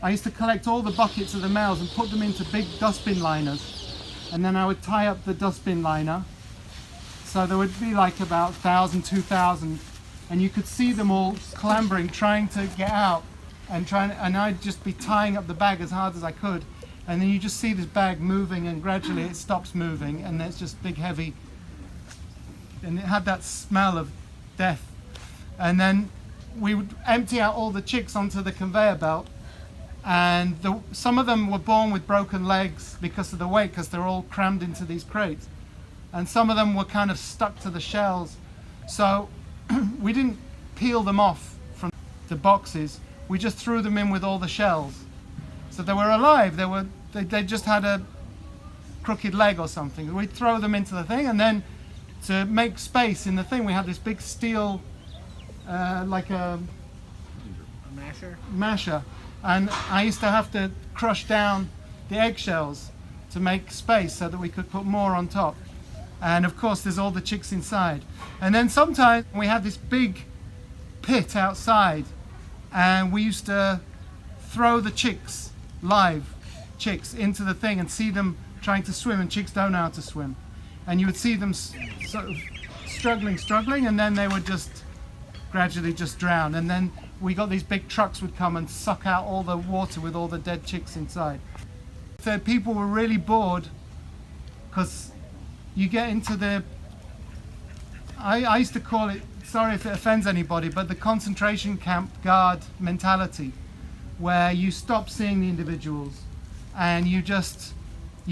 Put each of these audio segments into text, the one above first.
I used to collect all the buckets of the males and put them into big dustbin liners, and then I would tie up the dustbin liner. So there would be like about 1,000, 2,000, and you could see them all clambering, trying to get out, and I'd just be tying up the bag as hard as I could, and then you just see this bag moving, and gradually it stops moving, and it's just big, heavy, and it had that smell of death. And then we would empty out all the chicks onto the conveyor belt, and some of them were born with broken legs because of the weight, because they're all crammed into these crates, and some of them were kind of stuck to the shells. So we didn't peel them off from the boxes, we just threw them in with all the shells. So they were alive, they just had a crooked leg or something. We'd throw them into the thing, and then to make space in the thing we had this big steel like a masher, and I used to have to crush down the eggshells to make space so that we could put more on top. And of course there's all the chicks inside. And then sometimes we had this big pit outside, and we used to throw the chicks, live chicks, into the thing and see them trying to swim, and chicks don't know how to swim. And you would see them sort of struggling, and then they would just gradually just drown. And then we got these big trucks would come and suck out all the water with all the dead chicks inside. So people were really bored, because you get into the, I used to call it, sorry if it offends anybody, but the concentration camp guard mentality, where you stop seeing the individuals and you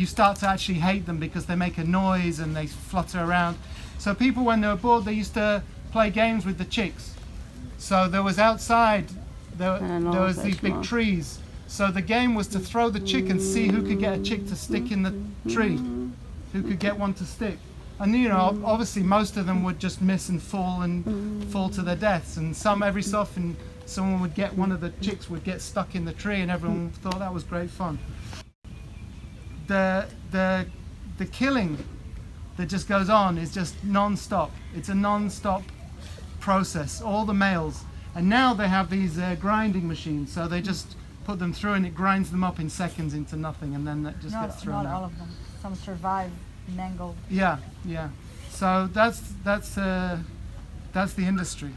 start to actually hate them because they make a noise and they flutter around. So people, when they were bored, they used to play games with the chicks. So there was outside, there was these big trees. So the game was to throw the chick and see who could get a chick to stick in the tree, who could get one to stick. And you know, obviously most of them would just miss and fall to their deaths. And every so often, someone would get, one of the chicks would get stuck in the tree, and everyone thought that was great fun. The killing that just goes on is just non-stop. It's a non-stop process, all the males. And now they have these grinding machines, so they just put them through and it grinds them up in seconds into nothing, and then that just gets thrown out. Not all of them. Some survive mangled. Yeah. So that's the industry.